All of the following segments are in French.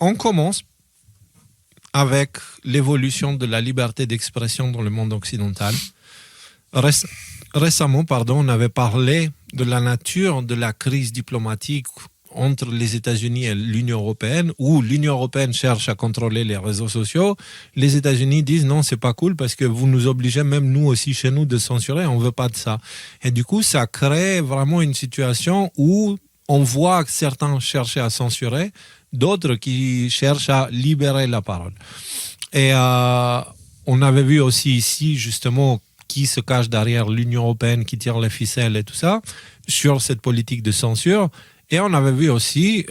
on commence avec l'évolution de la liberté d'expression dans le monde occidental. Récemment, on avait parlé de la nature de la crise diplomatique entre les États-Unis et l'Union européenne, où l'Union européenne cherche à contrôler les réseaux sociaux. Les États-Unis disent non, c'est pas cool parce que vous nous obligez, même nous aussi chez nous, de censurer, on veut pas de ça. Et du coup, ça crée vraiment une situation où on voit que certains cherchent à censurer, d'autres qui cherchent à libérer la parole. Et on avait vu aussi ici, justement, qui se cache derrière l'Union européenne, qui tire les ficelles et tout ça, sur cette politique de censure. Et on avait vu aussi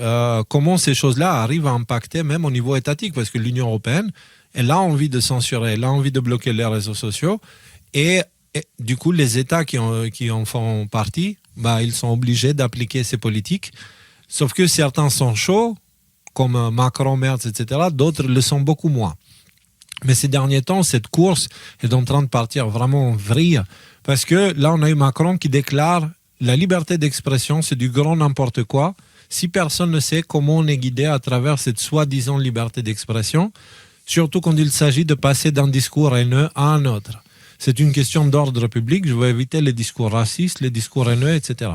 comment ces choses-là arrivent à impacter même au niveau étatique, parce que l'Union européenne, elle a envie de censurer, elle a envie de bloquer les réseaux sociaux, et du coup, les États qui en font partie, ils sont obligés d'appliquer ces politiques, sauf que certains sont chauds, comme Macron, Merz, etc., d'autres le sont beaucoup moins. Mais ces derniers temps, cette course est en train de partir vraiment en vrille, parce que là, on a eu Macron qui déclare la liberté d'expression, c'est du grand n'importe quoi. Si personne ne sait comment on est guidé à travers cette soi-disant liberté d'expression, surtout quand il s'agit de passer d'un discours haineux à un autre. C'est une question d'ordre public, je veux éviter les discours racistes, les discours haineux, etc.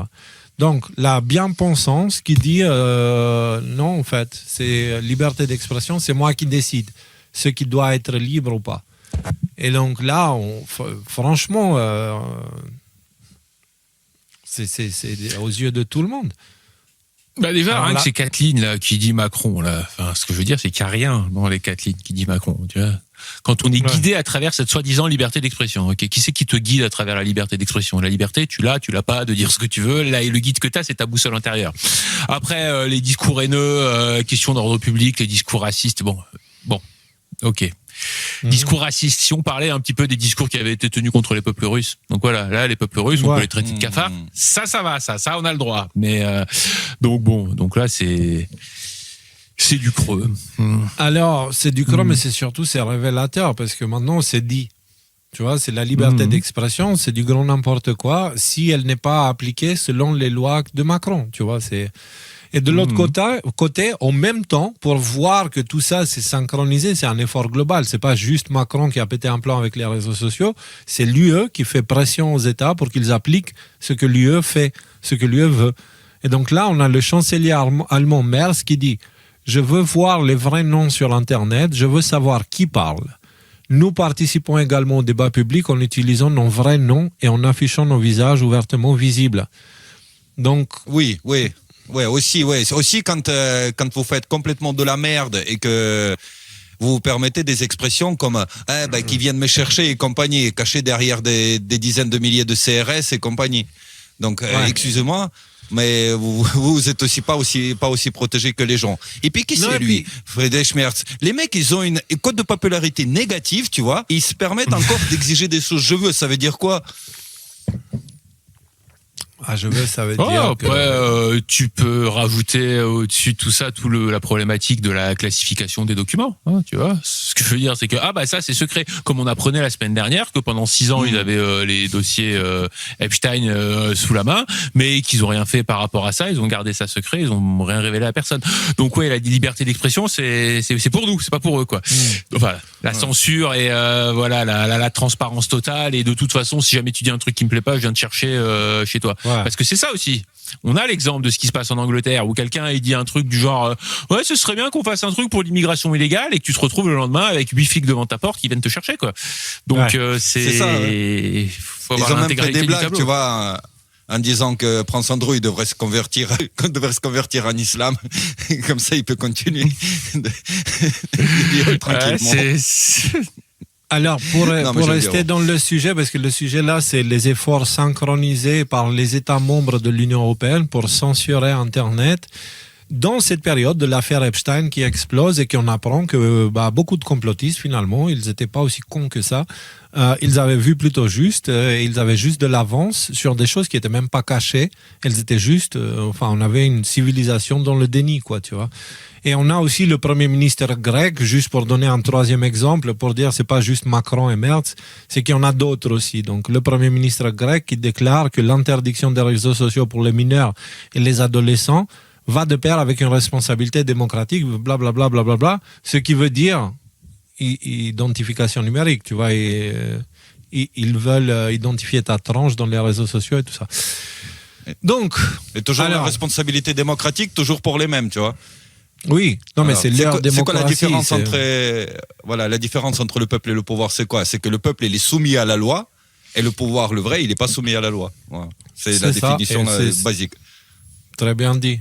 Donc, la bien-pensance qui dit non, en fait, c'est liberté d'expression, c'est moi qui décide ce qui doit être libre ou pas. Et donc là, franchement, c'est aux yeux de tout le monde. Déjà, rien que c'est Kathleen là, qui dit Macron. Là. Enfin, ce que je veux dire, c'est qu'il n'y a rien dans les Kathleen qui dit Macron. Tu vois, quand on est guidé à travers cette soi-disant liberté d'expression, okay, qui c'est qui te guide à travers la liberté d'expression? La liberté, tu l'as pas de dire ce que tu veux. Là, et le guide que tu as, c'est ta boussole intérieure. Après, les discours haineux, questions d'ordre public, les discours racistes, bon, ok. Discours racistes, si on parlait un petit peu des discours qui avaient été tenus contre les peuples russes. Donc voilà, là, les peuples russes, on peut les traiter de cafards. Ça va, ça, on a le droit. Mais, donc là, c'est du creux. Alors, c'est du creux, mais c'est révélateur, parce que maintenant, c'est dit. Tu vois, c'est la liberté d'expression, c'est du grand n'importe quoi, si elle n'est pas appliquée selon les lois de Macron, tu vois, c'est... Et de l'autre côté, en même temps, pour voir que tout ça s'est synchronisé, c'est un effort global. C'est pas juste Macron qui a pété un plan avec les réseaux sociaux, c'est l'UE qui fait pression aux États pour qu'ils appliquent ce que l'UE fait, ce que l'UE veut. Et donc là, on a le chancelier allemand Merz qui dit « Je veux voir les vrais noms sur Internet, je veux savoir qui parle. Nous participons également au débat public en utilisant nos vrais noms et en affichant nos visages ouvertement visibles. » Donc... Oui. Aussi quand vous faites complètement de la merde et que vous vous permettez des expressions comme qui viennent me chercher et compagnie, cachés derrière des dizaines de milliers de CRS et compagnie. Donc excusez-moi, mais vous êtes aussi pas aussi protégé que les gens. Et puis qui c'est lui, Friedrich Merz? Les mecs, ils ont une cote de popularité négative, tu vois. Ils se permettent encore d'exiger des choses. Je veux, ça veut dire quoi? Je veux, ça veut dire après, tu peux rajouter au-dessus de tout ça la problématique de la classification des documents. Tu vois, ce que je veux dire, c'est que ça c'est secret. Comme on apprenait la semaine dernière que pendant 6 ans ils avaient les dossiers Epstein sous la main, mais qu'ils ont rien fait par rapport à ça. Ils ont gardé ça secret. Ils ont rien révélé à personne. Donc la liberté d'expression, c'est pour nous, c'est pas pour eux quoi. Enfin, la censure et la transparence totale. Et de toute façon, si jamais tu dis un truc qui me plaît pas, je viens te chercher chez toi. Parce que c'est ça aussi. On a l'exemple de ce qui se passe en Angleterre où quelqu'un il dit un truc du genre ce serait bien qu'on fasse un truc pour l'immigration illégale et que tu te retrouves le lendemain avec 8 flics devant ta porte qui viennent te chercher quoi. Donc c'est ça. Faut avoir ils ont même fait des blagues, tu vois, en disant que Prince Andrew devrait se convertir en islam. Comme ça il peut continuer de vivre tranquillement. Alors, pour rester dans le sujet, parce que le sujet là, c'est les efforts synchronisés par les États membres de l'Union européenne pour censurer Internet. Dans cette période de l'affaire Epstein qui explose et qu'on apprend que beaucoup de complotistes, finalement, ils n'étaient pas aussi cons que ça. Ils avaient vu plutôt juste, ils avaient juste de l'avance sur des choses qui n'étaient même pas cachées. Elles étaient juste, on avait une civilisation dans le déni, quoi, tu vois. Et on a aussi le Premier ministre grec, juste pour donner un troisième exemple, pour dire c'est pas juste Macron et Merz, c'est qu'il y en a d'autres aussi. Donc le Premier ministre grec qui déclare que l'interdiction des réseaux sociaux pour les mineurs et les adolescents va de pair avec une responsabilité démocratique, blablabla, blablabla, ce qui veut dire identification numérique, tu vois, ils veulent identifier ta tranche dans les réseaux sociaux et tout ça. Donc, Et toujours alors, la responsabilité démocratique, toujours pour les mêmes, tu vois. oui, non, mais Alors, c'est leur démocratie. C'est quoi la différence c'est- la différence entre le peuple et le pouvoir, c'est quoi? C'est que le peuple, il est soumis à la loi, et le pouvoir, le vrai, il n'est pas soumis à la loi. Voilà. C'est la C'est ça, définition et c'est- basique. Très bien dit.